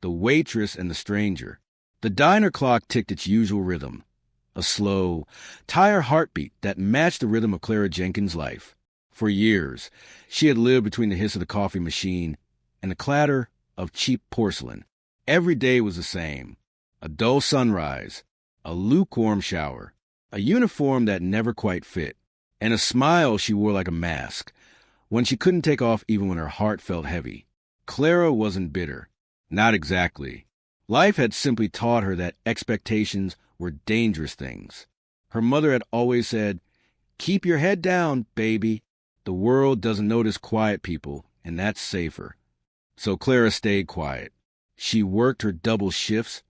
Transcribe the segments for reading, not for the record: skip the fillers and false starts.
the waitress and the stranger. The diner clock ticked its usual rhythm, a slow, tired heartbeat that matched the rhythm of Clara Jenkins' life. For years, she had lived between the hiss of the coffee machine and the clatter of cheap porcelain. Every day was the same: a dull sunrise, a lukewarm shower, a uniform that never quite fit, and a smile she wore like a mask, one she couldn't take off even when her heart felt heavy. Clara wasn't bitter. Not exactly. Life had simply taught her that expectations were dangerous things. Her mother had always said, "Keep your head down, baby. The world doesn't notice quiet people, and that's safer." So Clara stayed quiet. She worked her double shifts,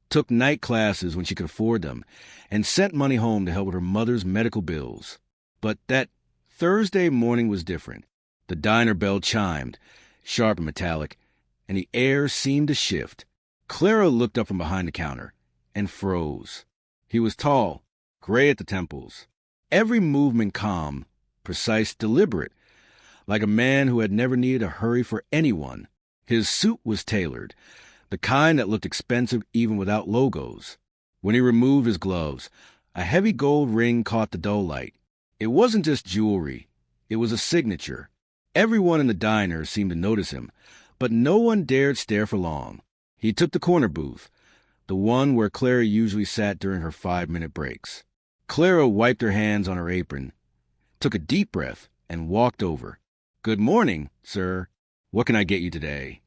took night classes when she could afford them, and sent money home to help with her mother's medical bills. But that Thursday morning was different. The diner bell chimed, sharp and metallic, and the air seemed to shift. Clara looked up from behind the counter and froze. He was tall, gray at the temples, every movement calm, precise, deliberate, like a man who had never needed a hurry for anyone. His suit was tailored, the kind that looked expensive even without logos. When he removed his gloves, a heavy gold ring caught the dull light. It wasn't just jewelry. It was a signature. Everyone in the diner seemed to notice him, but no one dared stare for long. He took the corner booth, the one where Clara usually sat during her 5-minute breaks. Clara wiped her hands on her apron, took a deep breath, and walked over. "Good morning, sir. What can I get you today?"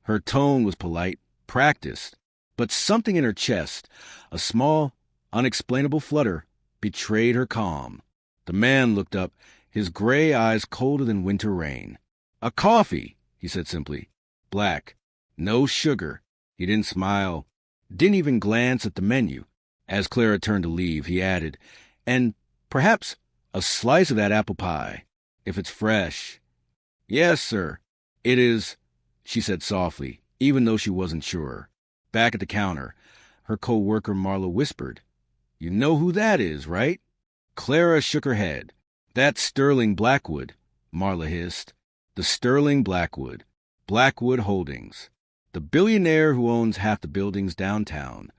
Her tone was polite, practiced, but something in her chest, a small, unexplainable flutter, betrayed her calm. The man looked up, his gray eyes colder than winter rain. "A coffee," he said simply. "Black. No sugar." He didn't smile, didn't even glance at the menu. As Clara turned to leave, he added, "And perhaps a slice of that apple pie, if it's fresh." "Yes, sir. It is," she said softly, even though she wasn't sure. Back at the counter, her co-worker Marla whispered, "You know who that is, right?" Clara shook her head. "That's Sterling Blackwood," Marla hissed. "The Sterling Blackwood. Blackwood Holdings. The billionaire who owns half the buildings downtown."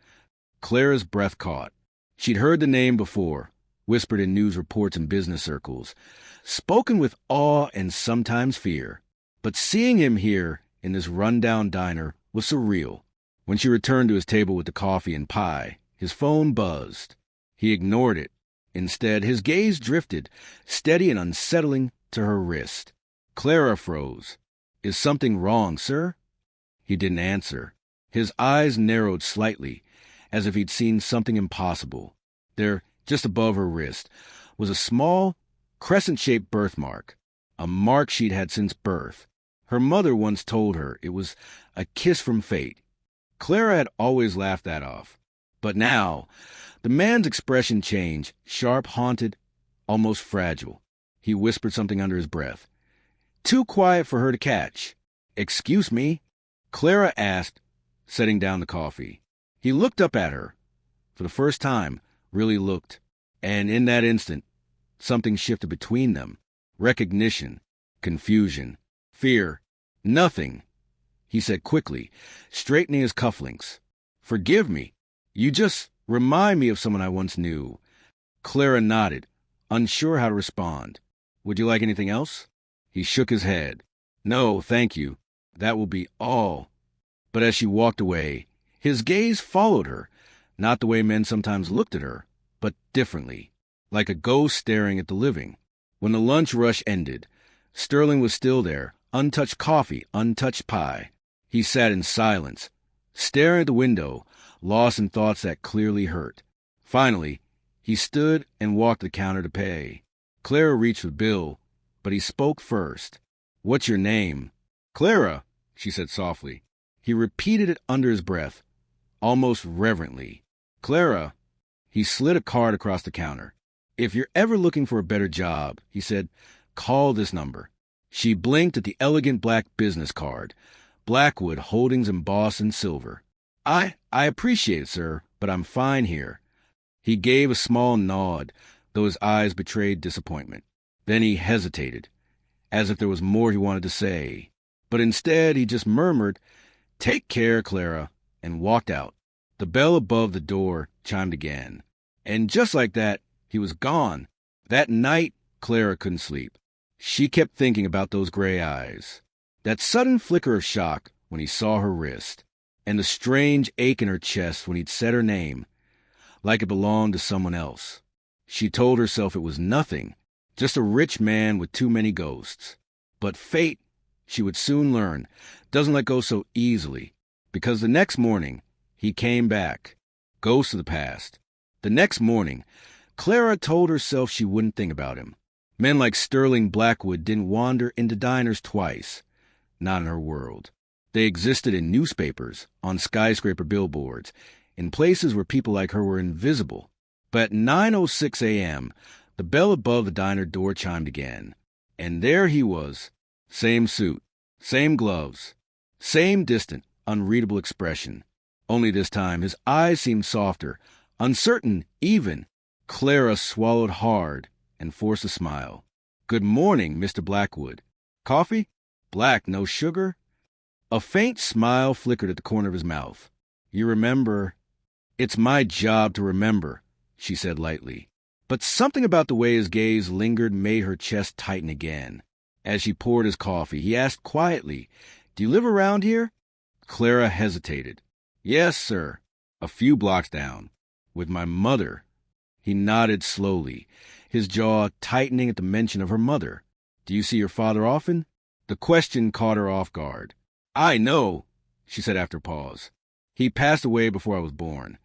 Clara's breath caught. She'd heard the name before, whispered in news reports and business circles, spoken with awe and sometimes fear. But seeing him here in this rundown diner was surreal. When she returned to his table with the coffee and pie, his phone buzzed. He ignored it. Instead, his gaze drifted, steady and unsettling, to her wrist. Clara froze. "Is something wrong, sir?" He didn't answer. His eyes narrowed slightly, as if he'd seen something impossible. There, just above her wrist, was a small, crescent-shaped birthmark, a mark she'd had since birth. Her mother once told her it was a kiss from fate. Clara had always laughed that off. But now, the man's expression changed, sharp, haunted, almost fragile. He whispered something under his breath, too quiet for her to catch. "Excuse me?" Clara asked, setting down the coffee. He looked up at her. For the first time, really looked. And in that instant, something shifted between them. Recognition, confusion, fear. "Nothing," he said quickly, straightening his cufflinks. "Forgive me. You just remind me of someone I once knew." Clara nodded, unsure how to respond. "Would you like anything else?" He shook his head. "No, thank you. That will be all." But as she walked away, his gaze followed her, not the way men sometimes looked at her, but differently, like a ghost staring at the living. When the lunch rush ended, Sterling was still there, untouched coffee, untouched pie. He sat in silence, staring at the window, lost in thoughts that clearly hurt. Finally, he stood and walked to the counter to pay. Clara reached for the bill, but he spoke first. "What's your name?" "Clara," she said softly. He repeated it under his breath, almost reverently. "Clara." He slid a card across the counter. "If you're ever looking for a better job," he said, "call this number." She blinked at the elegant black business card, Blackwood Holdings embossed in silver. I appreciate it, sir, but I'm fine here." He gave a small nod, though his eyes betrayed disappointment. Then he hesitated, as if there was more he wanted to say. But instead, he just murmured, "Take care, Clara," and walked out. The bell above the door chimed again. And just like that, he was gone. That night, Clara couldn't sleep. She kept thinking about those gray eyes, that sudden flicker of shock when he saw her wrist, and the strange ache in her chest when he'd said her name, like it belonged to someone else. She told herself it was nothing, just a rich man with too many ghosts. But fate, she would soon learn, doesn't let go so easily, because the next morning, he came back, ghost of the past. The next morning, Clara told herself she wouldn't think about him. Men like Sterling Blackwood didn't wander into diners twice. Not in her world. They existed in newspapers, on skyscraper billboards, in places where people like her were invisible. But at 9:06 a.m., the bell above the diner door chimed again. And there he was. Same suit, same gloves, same distant, unreadable expression. Only this time his eyes seemed softer, uncertain even. Clara swallowed hard and forced a smile. "Good morning, Mr. Blackwood. Coffee? Black, no sugar?" A faint smile flickered at the corner of his mouth. "You remember—" "It's my job to remember," she said lightly. But something about the way his gaze lingered made her chest tighten again. As she poured his coffee, he asked quietly, "Do you live around here?" Clara hesitated. "Yes, sir. A few blocks down. With my mother." He nodded slowly, his jaw tightening at the mention of her mother. "Do you see your father often?" The question caught her off guard. "I know," she said after a pause. "He passed away before I was born."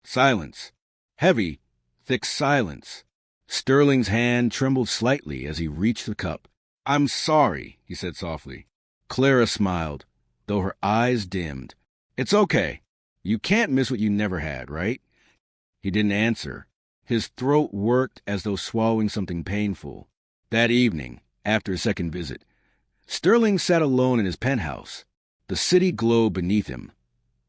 Silence. Heavy, thick silence. Sterling's hand trembled slightly as he reached the cup. "I'm sorry," he said softly. Clara smiled, though her eyes dimmed. "It's okay. You can't miss what you never had, right?" He didn't answer. His throat worked as though swallowing something painful. That evening, after his second visit, Sterling sat alone in his penthouse. The city glowed beneath him.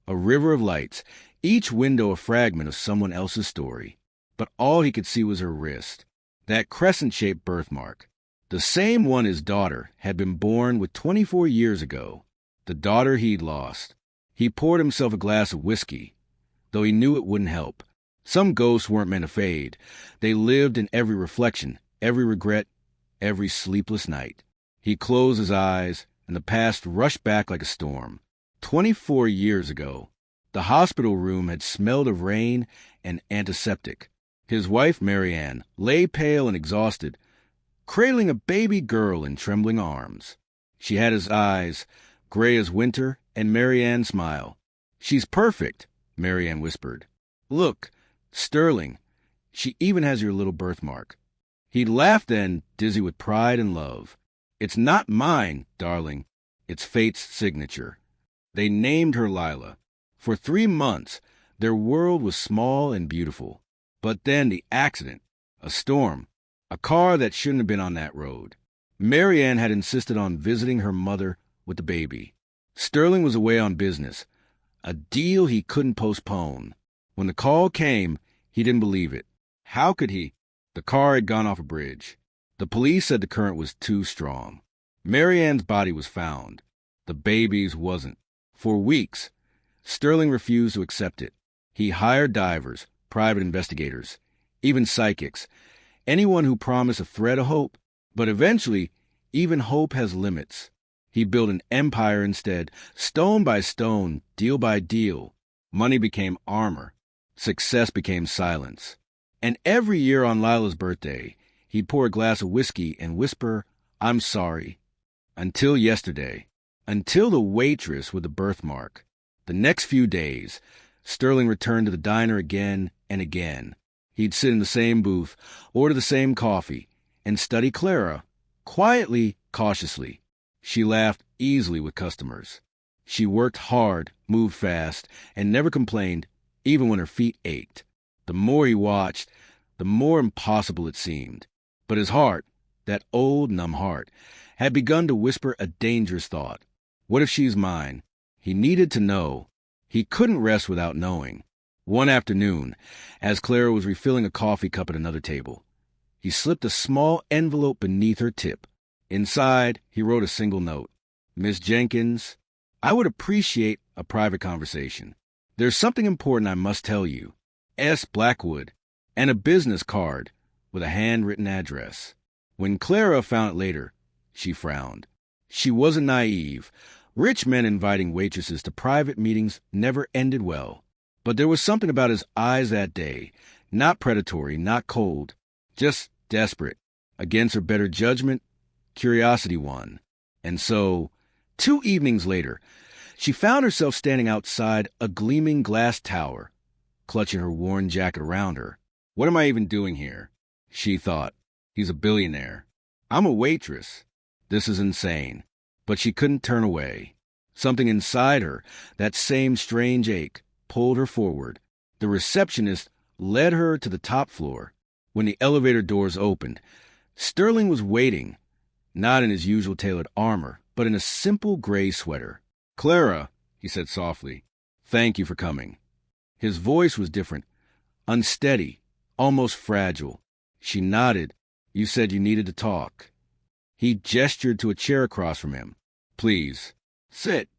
A river of lights, each window a fragment of someone else's story. But all he could see was her wrist, that crescent-shaped birthmark. The same one his daughter had been born with 24 years ago. The daughter he'd lost. He poured himself a glass of whiskey, though he knew it wouldn't help. Some ghosts weren't meant to fade. They lived in every reflection, every regret, every sleepless night. He closed his eyes, and the past rushed back like a storm. 24 years ago, the hospital room had smelled of rain and antiseptic. His wife, Marianne, lay pale and exhausted, cradling a baby girl in trembling arms. She had his eyes, gray as winter, and Marianne's smile. "She's perfect," Marianne whispered. "Look, Sterling, she even has your little birthmark." He laughed then, dizzy with pride and love. "It's not mine, darling. It's fate's signature." They named her Lila. For 3 months, their world was small and beautiful. But then the accident, a storm, a car that shouldn't have been on that road. Marianne had insisted on visiting her mother with the baby. Sterling was away on business, a deal he couldn't postpone. When the call came, he didn't believe it. How could he? The car had gone off a bridge. The police said the current was too strong. Marianne's body was found. The baby's wasn't. For weeks, Sterling refused to accept it. He hired divers, private investigators, even psychics, anyone who promised a thread of hope. But eventually, even hope has limits. He built an empire instead, stone by stone, deal by deal. Money became armor. Success became silence. And every year on Lila's birthday, he'd pour a glass of whiskey and whisper, "I'm sorry." Until yesterday. Until the waitress with the birthmark. The next few days, Sterling returned to the diner again and again. He'd sit in the same booth, order the same coffee, and study Clara, quietly, cautiously. She laughed easily with customers. She worked hard, moved fast, and never complained, even when her feet ached. The more he watched, the more impossible it seemed. But his heart, that old, numb heart, had begun to whisper a dangerous thought. What if she's mine? He needed to know. He couldn't rest without knowing. One afternoon, as Clara was refilling a coffee cup at another table, he slipped a small envelope beneath her tip. Inside, he wrote a single note. "Miss Jenkins, I would appreciate a private conversation. There's something important I must tell you. S. Blackwood, and a business card with a handwritten address. When Clara found it later, she frowned. She wasn't naive. Rich men inviting waitresses to private meetings never ended well. But there was something about his eyes that day, not predatory, not cold, just desperate. Against her better judgment, curiosity won. And so, 2 evenings later, she found herself standing outside a gleaming glass tower, clutching her worn jacket around her. What am I even doing here? She thought. He's a billionaire. I'm a waitress. This is insane. But she couldn't turn away. Something inside her, that same strange ache, pulled her forward. The receptionist led her to the top floor. When the elevator doors opened, Sterling was waiting, not in his usual tailored armor, but in a simple gray sweater. "Clara," he said softly, "thank you for coming." His voice was different, unsteady, almost fragile. She nodded. "You said you needed to talk." He gestured to a chair across from him. "Please, sit."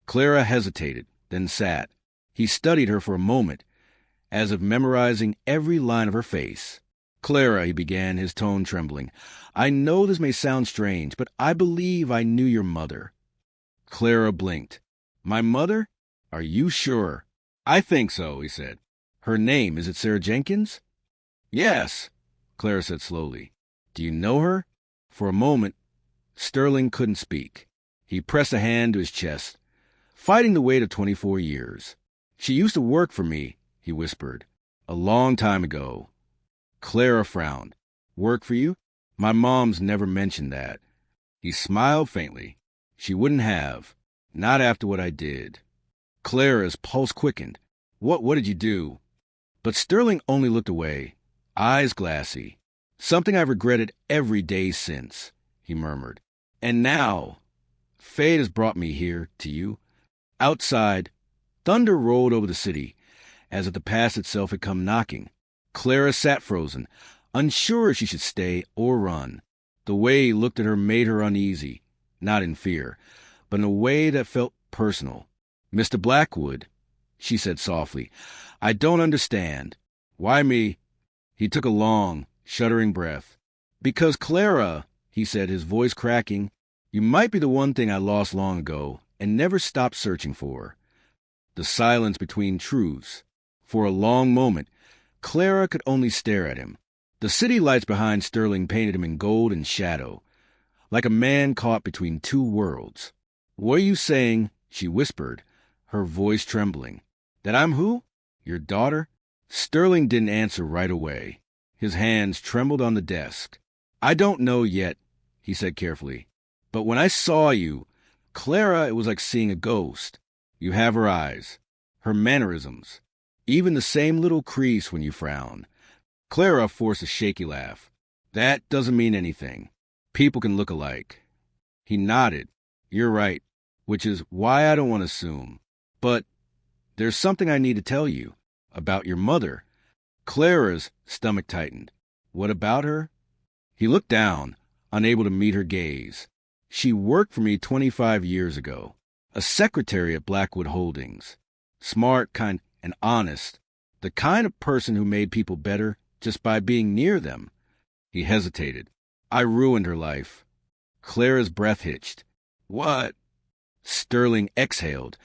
Clara hesitated, then sat. He studied her for a moment, as if memorizing every line of her face. "Clara," he began, his tone trembling, "I know this may sound strange, but I believe I knew your mother." Clara blinked. "My mother? Are you sure?" "I think so," he said. "Her name, is it Sarah Jenkins?" "Yes," Clara said slowly. "Do you know her?" For a moment, Sterling couldn't speak. He pressed a hand to his chest, fighting the weight of 24 years. "She used to work for me," he whispered. "A long time ago." Clara frowned. "Work for you? My mom's never mentioned that." He smiled faintly. "She wouldn't have. Not after what I did." Clara's pulse quickened. What did you do?" But Sterling only looked away, eyes glassy. "Something I've regretted every day since," he murmured. "And now, fate has brought me here to you." Outside, thunder rolled over the city, as if the past itself had come knocking. Clara sat frozen, unsure if she should stay or run. The way he looked at her made her uneasy, not in fear, but in a way that felt personal. "Mr. Blackwood," she said softly, "I don't understand." "Why me?" He took a long, shuddering breath. "Because Clara," he said, his voice cracking, "you might be the one thing I lost long ago and never stopped searching for." The silence between truths. For a long moment, Clara could only stare at him. The city lights behind Sterling painted him in gold and shadow, like a man caught between two worlds. "What are you saying?" she whispered, her voice trembling. "That I'm who? Your daughter?" Sterling didn't answer right away. His hands trembled on the desk. "I don't know yet," he said carefully. "But when I saw you, Clara, it was like seeing a ghost. You have her eyes, her mannerisms, even the same little crease when you frown." Clara forced a shaky laugh. "That doesn't mean anything. People can look alike." He nodded. "You're right, which is why I don't want to assume. But there's something I need to tell you about your mother." Clara's stomach tightened. "What about her?" He looked down, unable to meet her gaze. "She worked for me 25 years ago. A secretary at Blackwood Holdings. Smart, kind, and honest. The kind of person who made people better just by being near them." He hesitated. "I ruined her life." Clara's breath hitched. "What?" Sterling exhaled,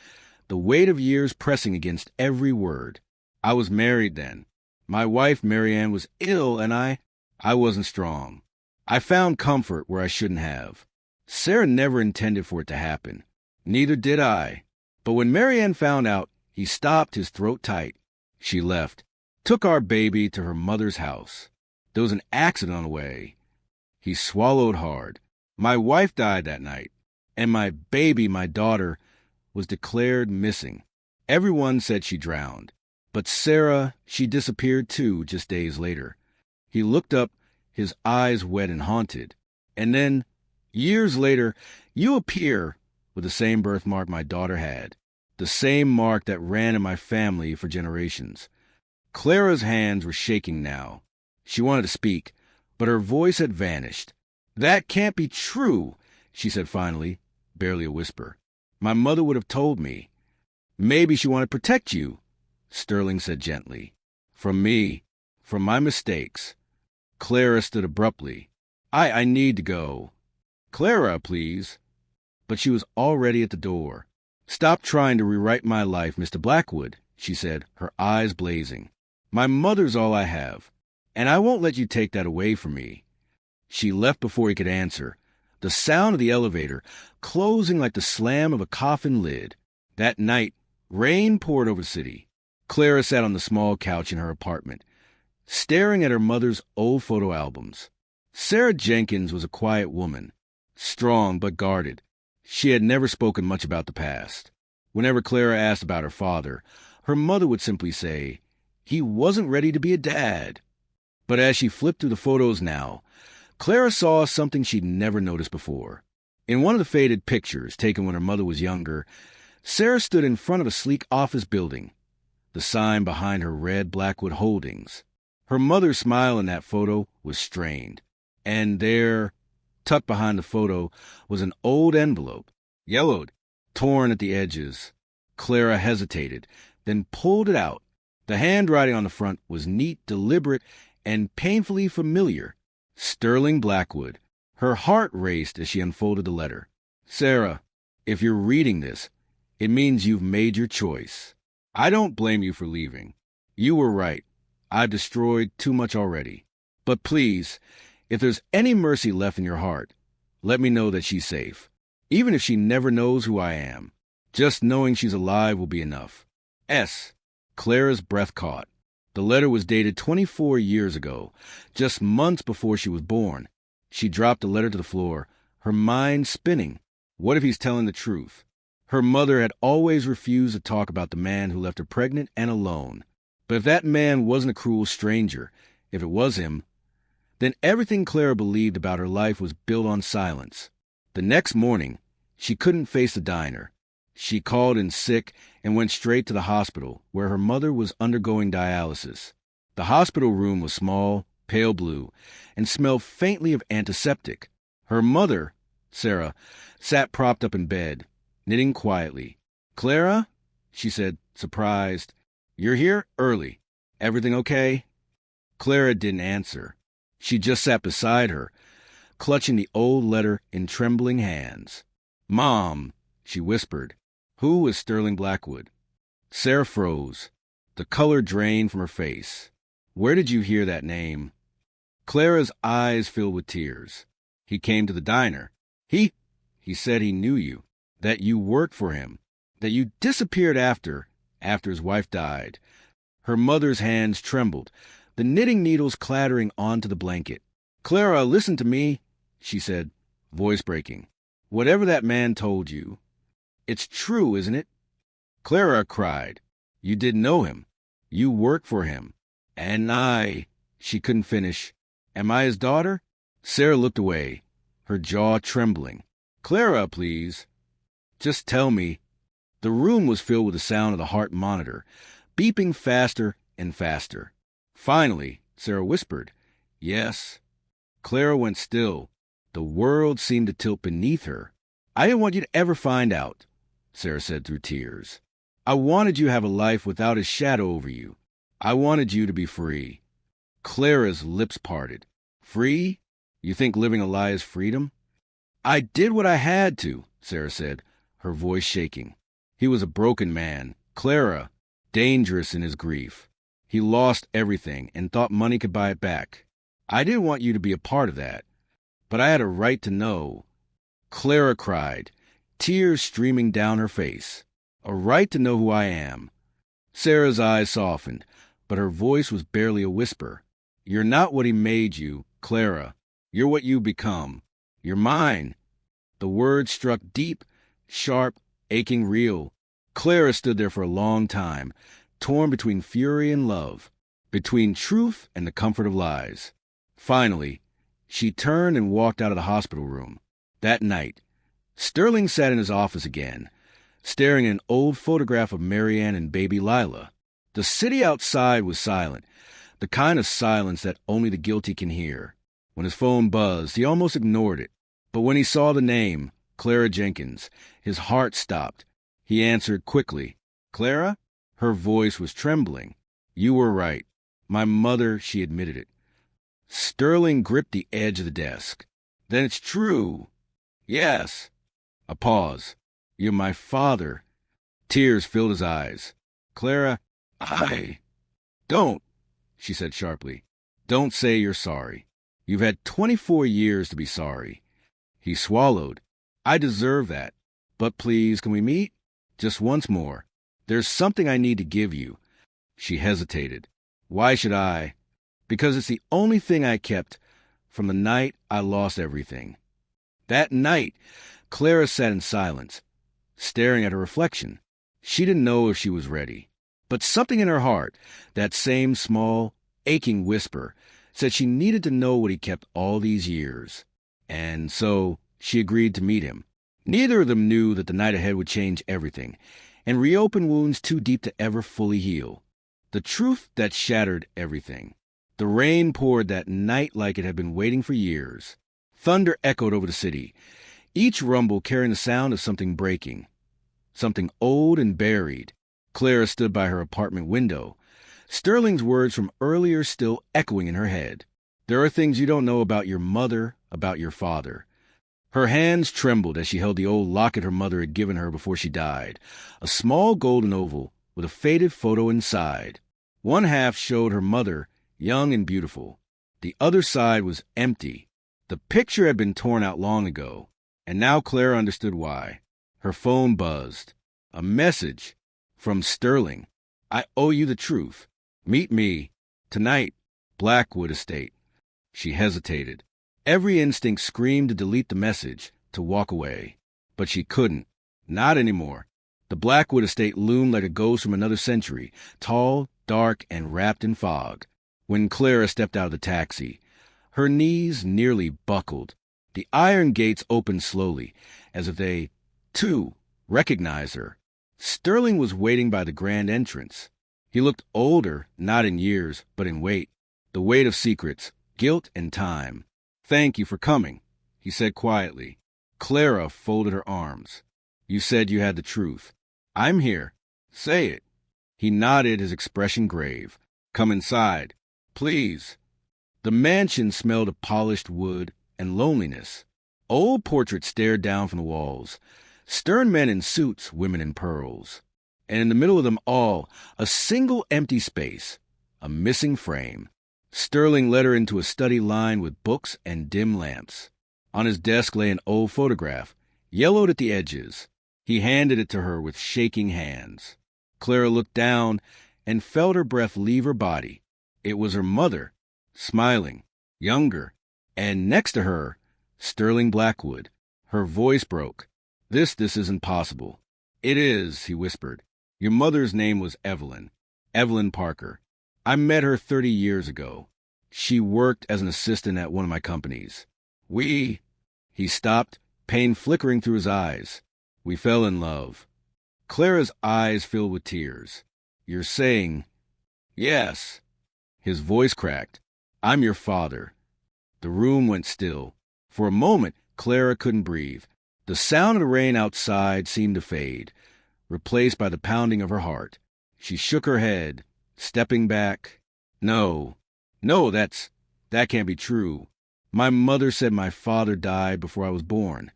the weight of years pressing against every word. "I was married then. My wife, Marianne, was ill, and I wasn't strong. I found comfort where I shouldn't have. Sarah never intended for it to happen. Neither did I. But when Marianne found out, he stopped, his throat tight. She left, took our baby to her mother's house. There was an accident on the way." He swallowed hard. "My wife died that night, and my baby, my daughter, was declared missing. Everyone said she drowned. But Sarah, she disappeared too just days later." He looked up, his eyes wet and haunted. "And then, years later, you appear with the same birthmark my daughter had, the same mark that ran in my family for generations." Clara's hands were shaking now. She wanted to speak, but her voice had vanished. "That can't be true," she said finally, barely a whisper. "My mother would have told me." Maybe she wanted to protect you, Sterling said gently. From me, from my mistakes. Clara stood abruptly. I need to go. Clara, please. But she was already at the door. Stop trying to rewrite my life, Mr. Blackwood, she said, her eyes blazing. My mother's all I have, and I won't let you take that away from me. She left before he could answer. The sound of the elevator closing like the slam of a coffin lid. That night, rain poured over the city. Clara sat on the small couch in her apartment, staring at her mother's old photo albums. Clara Jenkins was a quiet woman, strong but guarded. She had never spoken much about the past. Whenever Clara asked about her father, her mother would simply say, "He wasn't ready to be a dad." But as she flipped through the photos now, Clara saw something she'd never noticed before. In one of the faded pictures taken when her mother was younger, Sarah stood in front of a sleek office building. The sign behind her read Blackwood Holdings. Her mother's smile in that photo was strained. And there, tucked behind the photo, was an old envelope, yellowed, torn at the edges. Clara hesitated, then pulled it out. The handwriting on the front was neat, deliberate, and painfully familiar. Sterling Blackwood. Her heart raced as she unfolded the letter. Sarah, if you're reading this, it means you've made your choice. I don't blame you for leaving. You were right. I've destroyed too much already. But please, if there's any mercy left in your heart, let me know that she's safe. Even if she never knows who I am, just knowing she's alive will be enough. S. Clara's breath caught. The letter was dated 24 years ago, just months before she was born. She dropped the letter to the floor, her mind spinning. What if he's telling the truth? Her mother had always refused to talk about the man who left her pregnant and alone. But if that man wasn't a cruel stranger, if it was him, then everything Clara believed about her life was built on silence. The next morning, she couldn't face the diner. She called in sick and went straight to the hospital, where her mother was undergoing dialysis. The hospital room was small, pale blue, and smelled faintly of antiseptic. Her mother, Sarah, sat propped up in bed, knitting quietly. Clara, she said, surprised. You're here early. Everything okay? Clara didn't answer. She just sat beside her, clutching the old letter in trembling hands. Mom, she whispered. Who was Sterling Blackwood? Sarah froze. The color drained from her face. Where did you hear that name? Clara's eyes filled with tears. He came to the diner. He said he knew you, that you worked for him, that you disappeared after his wife died. Her mother's hands trembled, the knitting needles clattering onto the blanket. Clara, listen to me, she said, voice breaking. Whatever that man told you, it's true, isn't it? Clara cried. You didn't know him. You worked for him. And she couldn't finish. Am I his daughter? Sarah looked away, her jaw trembling. Clara, please. Just tell me. The room was filled with the sound of the heart monitor, beeping faster and faster. Finally, Sarah whispered, Yes. Clara went still. The world seemed to tilt beneath her. I didn't want you to ever find out, Sarah said through tears. I wanted you to have a life without a shadow over you. I wanted you to be free. Clara's lips parted. Free? You think living a lie is freedom? I did what I had to, Sarah said, her voice shaking. He was a broken man. Clara, dangerous in his grief. He lost everything and thought money could buy it back. I didn't want you to be a part of that, but I had a right to know. Clara cried, tears streaming down her face. A right to know who I am. Sarah's eyes softened, but her voice was barely a whisper. You're not what he made you, Clara. You're what you become. You're mine. The words struck deep, sharp, aching real. Clara stood there for a long time, torn between fury and love, between truth and the comfort of lies. Finally, she turned and walked out of the hospital room. That night, Sterling sat in his office again, staring at an old photograph of Marianne and baby Lila. The city outside was silent, the kind of silence that only the guilty can hear. When his phone buzzed, he almost ignored it. But when he saw the name, Clara Jenkins, his heart stopped. He answered quickly. Clara? Her voice was trembling. You were right. My mother, she admitted it. Sterling gripped the edge of the desk. Then it's true. Yes. A pause. You're my father. Tears filled his eyes. Clara, Don't, she said sharply. Don't say you're sorry. You've had 24 years to be sorry. He swallowed. I deserve that. But please, can we meet? Just once more. There's something I need to give you. She hesitated. Why should I? Because it's the only thing I kept from the night I lost everything. That night, Clara sat in silence, staring at her reflection. She didn't know if she was ready. But something in her heart, that same small, aching whisper, said she needed to know what he kept all these years. And so she agreed to meet him. Neither of them knew that the night ahead would change everything and reopen wounds too deep to ever fully heal. The truth that shattered everything. The rain poured that night like it had been waiting for years. Thunder echoed over the city, each rumble carrying the sound of something breaking. Something old and buried. Clara stood by her apartment window, Sterling's words from earlier still echoing in her head. There are things you don't know about your mother, about your father. Her hands trembled as she held the old locket her mother had given her before she died, a small golden oval with a faded photo inside. One half showed her mother, young and beautiful. The other side was empty. The picture had been torn out long ago, and now Clara understood why. Her phone buzzed. A message from Sterling. I owe you the truth. Meet me tonight, Blackwood Estate. She hesitated. Every instinct screamed to delete the message, to walk away. But she couldn't. Not anymore. The Blackwood Estate loomed like a ghost from another century, tall, dark, and wrapped in fog. When Clara stepped out of the taxi, her knees nearly buckled. The iron gates opened slowly, as if they, too, recognized her. Sterling was waiting by the grand entrance. He looked older, not in years, but in weight. The weight of secrets, guilt, and time. Thank you for coming, he said quietly. Clara folded her arms. You said you had the truth. I'm here. Say it. He nodded, his expression grave. Come inside. Please. The mansion smelled of polished wood and loneliness. Old portraits stared down from the walls. Stern men in suits, women in pearls. And in the middle of them all, a single empty space, a missing frame. Sterling led her into a study lined with books and dim lamps. On his desk lay an old photograph, yellowed at the edges. He handed it to her with shaking hands. Clara looked down and felt her breath leave her body. It was her mother, smiling, younger, and next to her, Sterling Blackwood. Her voice broke. This isn't possible. It is, he whispered. Your mother's name was Evelyn Parker. I met her 30 years ago. She worked as an assistant at one of my companies. He stopped, pain flickering through his eyes. We fell in love. Clara's eyes filled with tears. You're saying, yes. His voice cracked. I'm your father. The room went still. For a moment, Clara couldn't breathe. The sound of the rain outside seemed to fade, replaced by the pounding of her heart. She shook her head, stepping back. No, that can't be true. My mother said my father died before I was born.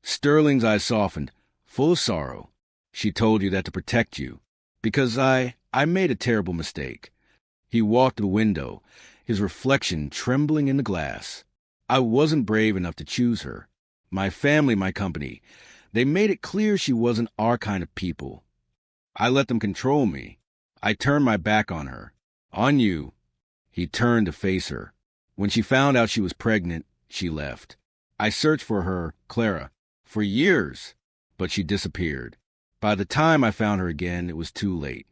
Sterling's eyes softened, full of sorrow. She told you that to protect you, because I made a terrible mistake. He walked to the window, his reflection trembling in the glass. I wasn't brave enough to choose her. My family, my company, they made it clear she wasn't our kind of people. I let them control me. I turned my back on her. On you. He turned to face her. When she found out she was pregnant, she left. I searched for her, Clara, for years, but she disappeared. By the time I found her again, it was too late.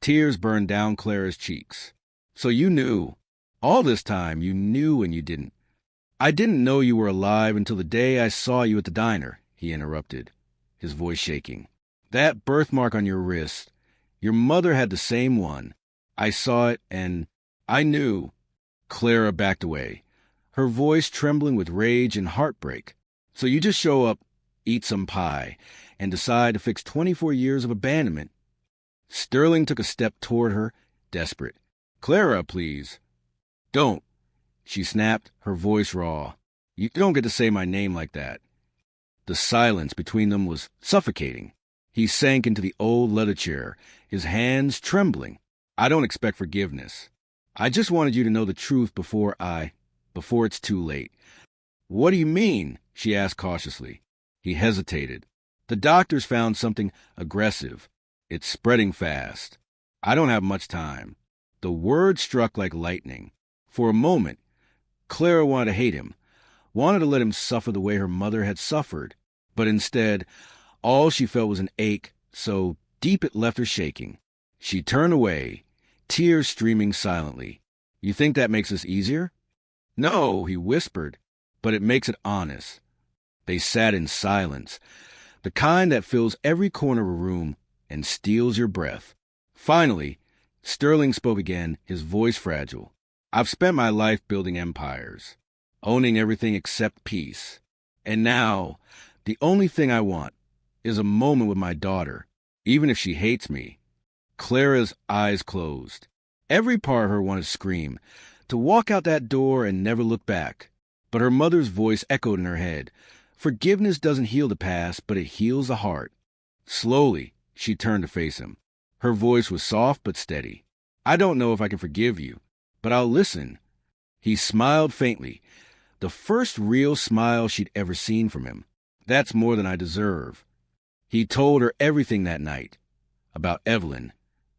Tears burned down Clara's cheeks. So you knew. All this time, you knew and you didn't. I didn't know you were alive until the day I saw you at the diner, he interrupted, his voice shaking. That birthmark on your wrist, your mother had the same one. I saw it and I knew. Clara backed away, her voice trembling with rage and heartbreak. So you just show up, eat some pie, and decide to fix 24 years of abandonment Sterling took a step toward her, desperate. "Clara, please." "Don't," she snapped, her voice raw. "You don't get to say my name like that." The silence between them was suffocating. He sank into the old leather chair, his hands trembling. "I don't expect forgiveness. I just wanted you to know the truth before it's too late." "What do you mean?" she asked cautiously. He hesitated. "The doctors found something aggressive. It's spreading fast. I don't have much time." The word struck like lightning. For a moment, Clara wanted to hate him, wanted to let him suffer the way her mother had suffered. But instead, all she felt was an ache so deep it left her shaking. She turned away, tears streaming silently. "You think that makes us easier?" "No," he whispered, "but it makes it honest." They sat in silence, the kind that fills every corner of a room and steals your breath. Finally, Sterling spoke again, his voice fragile. "I've spent my life building empires, owning everything except peace. And now, the only thing I want is a moment with my daughter, even if she hates me." Clara's eyes closed. Every part of her wanted to scream, to walk out that door and never look back. But her mother's voice echoed in her head. "Forgiveness doesn't heal the past, but it heals the heart." Slowly, she turned to face him. Her voice was soft but steady. "I don't know if I can forgive you, but I'll listen." He smiled faintly, the first real smile she'd ever seen from him. "That's more than I deserve." He told her everything that night. About Evelyn,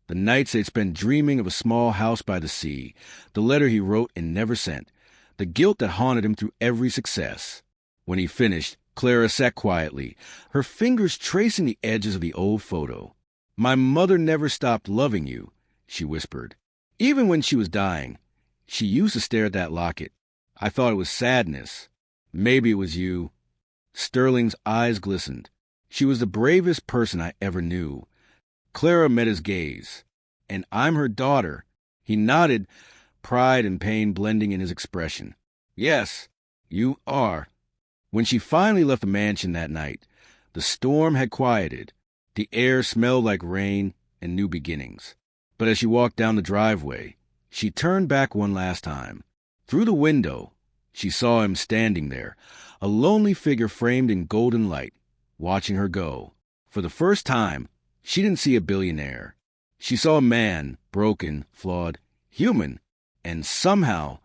the nights they'd spent dreaming of a small house by the sea, the letter he wrote and never sent, the guilt that haunted him through every success. When he finished, Clara sat quietly, her fingers tracing the edges of the old photo. "My mother never stopped loving you," she whispered. "Even when she was dying, she used to stare at that locket. I thought it was sadness. Maybe it was you." Sterling's eyes glistened. "She was the bravest person I ever knew." Clara met his gaze. "And I'm her daughter." He nodded, pride and pain blending in his expression. "Yes, you are." When she finally left the mansion that night, the storm had quieted. The air smelled like rain and new beginnings. But as she walked down the driveway, she turned back one last time. Through the window, she saw him standing there, a lonely figure framed in golden light, watching her go. For the first time, she didn't see a billionaire. She saw a man, broken, flawed, human, and somehow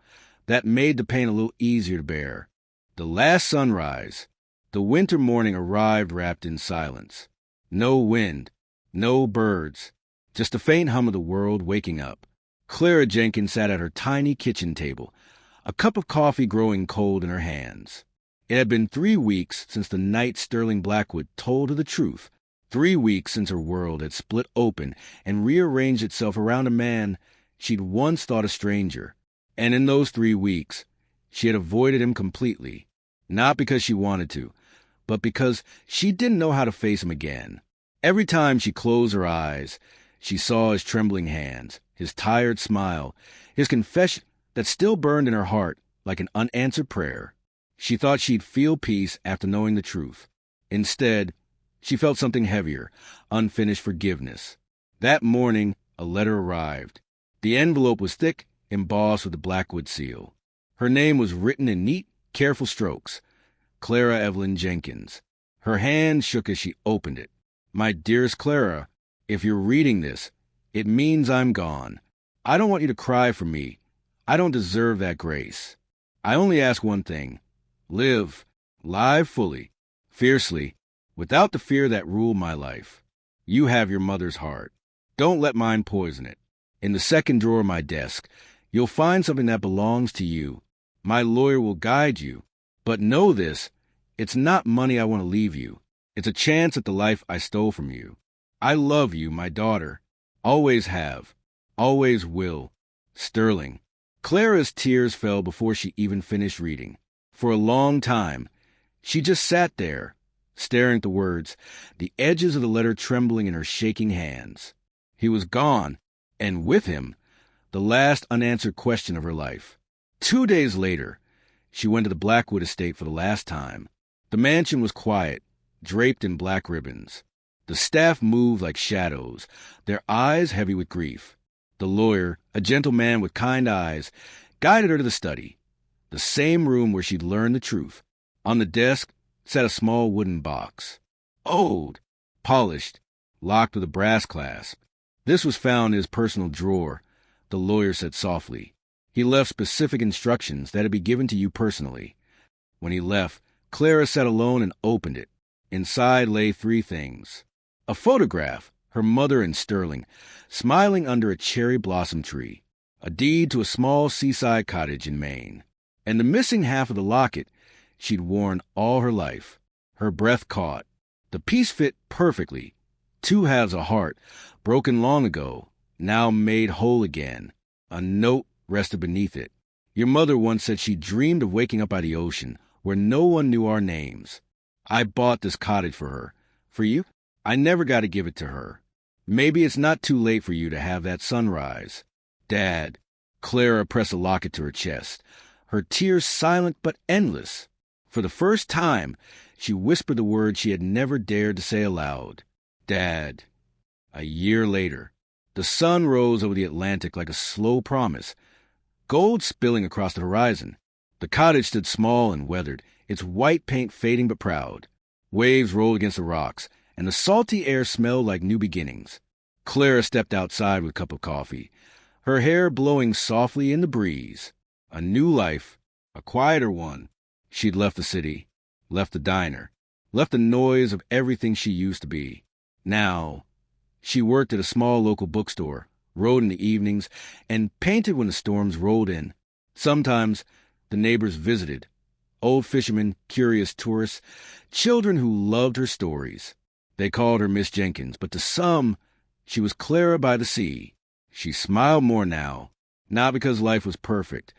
that made the pain a little easier to bear. The last sunrise, the winter morning arrived wrapped in silence. No wind, no birds, just the faint hum of the world waking up. Clara Jenkins sat at her tiny kitchen table, a cup of coffee growing cold in her hands. It had been 3 weeks since the night Sterling Blackwood told her the truth. 3 weeks since her world had split open and rearranged itself around a man she'd once thought a stranger. And in those 3 weeks, she had avoided him completely. Not because she wanted to, but because she didn't know how to face him again. Every time she closed her eyes, she saw his trembling hands, his tired smile, his confession that still burned in her heart like an unanswered prayer. She thought she'd feel peace after knowing the truth. Instead, she felt something heavier, unfinished forgiveness. That morning, a letter arrived. The envelope was thick, embossed with the Blackwood seal. Her name was written in neat, careful strokes. Clara Evelyn Jenkins. Her hand shook as she opened it. "My dearest Clara, if you're reading this, it means I'm gone. I don't want you to cry for me. I don't deserve that grace. I only ask one thing. Live fully, fiercely, without the fear that ruled my life. You have your mother's heart. Don't let mine poison it. In the second drawer of my desk, you'll find something that belongs to you. My lawyer will guide you. But know this, it's not money I want to leave you. It's a chance at the life I stole from you. I love you, my daughter. Always have. Always will. Sterling." Clara's tears fell before she even finished reading. For a long time, she just sat there, staring at the words, the edges of the letter trembling in her shaking hands. He was gone, and with him, the last unanswered question of her life. 2 days later, she went to the Blackwood estate for the last time. The mansion was quiet, draped in black ribbons. The staff moved like shadows, their eyes heavy with grief. The lawyer, a gentle man with kind eyes, guided her to the study, the same room where she'd learned the truth. On the desk sat a small wooden box, old, polished, locked with a brass clasp. This was found in his personal drawer, the lawyer said softly. He left specific instructions that had been given to you personally. When he left, Clara sat alone and opened it. Inside lay 3 things. A photograph, her mother and Sterling, smiling under a cherry blossom tree. A deed to a small seaside cottage in Maine. And the missing half of the locket she'd worn all her life. Her breath caught. The piece fit perfectly. 2 halves of heart, broken long ago, now made whole again. A note rested beneath it. Your mother once said she dreamed of waking up by the ocean, where no one knew our names. I bought this cottage for her. For you? I never got to give it to her. Maybe it's not too late for you to have that sunrise. Dad. Clara pressed the locket to her chest, her tears silent but endless. For the first time, she whispered the word she had never dared to say aloud. Dad. A year later, the sun rose over the Atlantic like a slow promise, gold spilling across the horizon. The cottage stood small and weathered, its white paint fading but proud. Waves rolled against the rocks, and the salty air smelled like new beginnings. Clara stepped outside with a cup of coffee, her hair blowing softly in the breeze. A new life, a quieter one. She'd left the city, left the diner, left the noise of everything she used to be. Now, she worked at a small local bookstore, rode in the evenings, and painted when the storms rolled in. Sometimes the neighbors visited, old fishermen, curious tourists, children who loved her stories. They called her Miss Jenkins, but to some, she was Clara by the sea. She smiled more now, not because life was perfect,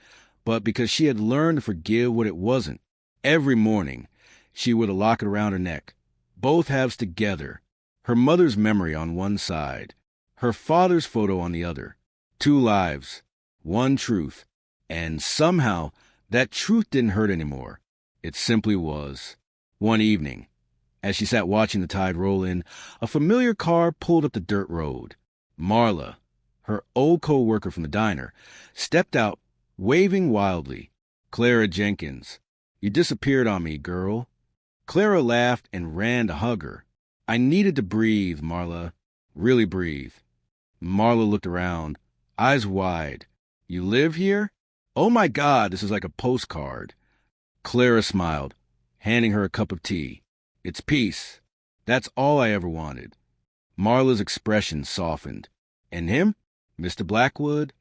but because she had learned to forgive what it wasn't. Every morning, she wore the locket around her neck, both halves together, her mother's memory on one side, her father's photo on the other. 2 lives, 1 truth, and somehow that truth didn't hurt anymore. It simply was. One evening, as she sat watching the tide roll in, a familiar car pulled up the dirt road. Marla, her old co-worker from the diner, stepped out, waving wildly. Clara Jenkins, you disappeared on me, girl. Clara laughed and ran to hug her. I needed to breathe, Marla. Really breathe. Marla looked around, eyes wide. You live here? Oh my God, this is like a postcard. Clara smiled, handing her a cup of tea. It's peace. That's all I ever wanted. Marla's expression softened. And him? Mr. Blackwood?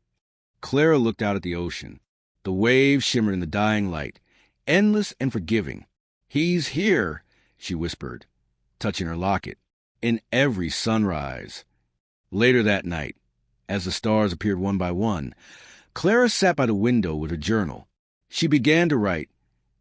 Clara looked out at the ocean. The waves shimmered in the dying light, endless and forgiving. He's here, she whispered, touching her locket, in every sunrise. Later that night, as the stars appeared one by one, Clara sat by the window with her journal. She began to write,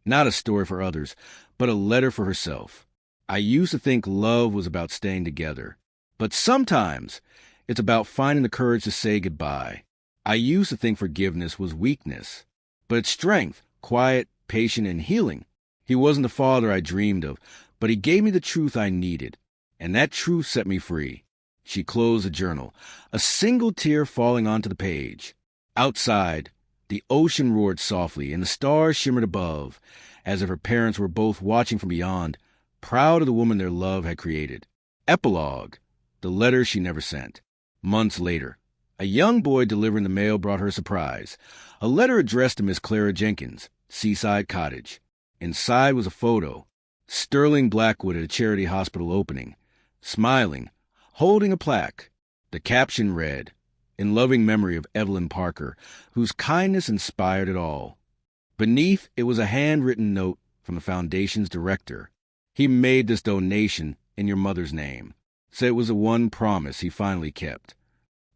not a story for others, but a letter for herself. I used to think love was about staying together, but sometimes it's about finding the courage to say goodbye. I used to think forgiveness was weakness, but it's strength, quiet, patient, and healing. He wasn't the father I dreamed of, but he gave me the truth I needed, and that truth set me free. She closed the journal, a single tear falling onto the page. Outside, the ocean roared softly, and the stars shimmered above, as if her parents were both watching from beyond, proud of the woman their love had created. Epilogue, the letter she never sent. Months later, a young boy delivering the mail brought her a surprise, a letter addressed to Miss Clara Jenkins, Seaside Cottage. Inside was a photo, Sterling Blackwood at a charity hospital opening, smiling, holding a plaque. The caption read, in loving memory of Evelyn Parker, whose kindness inspired it all. Beneath, it was a handwritten note from the foundation's director. He made this donation in your mother's name, said it was the one promise he finally kept.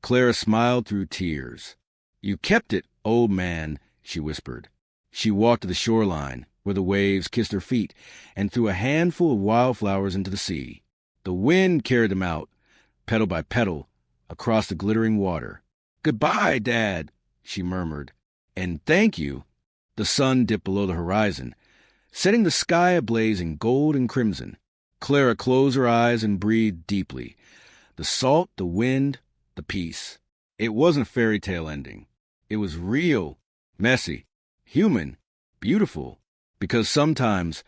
Clara smiled through tears. You kept it, old man, she whispered. She walked to the shoreline, where the waves kissed her feet, and threw a handful of wildflowers into the sea. The wind carried them out, petal by petal, across the glittering water. Goodbye, Dad, she murmured. And thank you. The sun dipped below the horizon, setting the sky ablaze in gold and crimson. Clara closed her eyes and breathed deeply. The salt, the wind, the peace. It wasn't a fairy tale ending. It was real, messy, human, beautiful. Because sometimes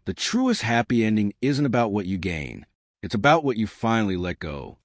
the truest happy ending isn't about what you gain. It's about what you finally let go.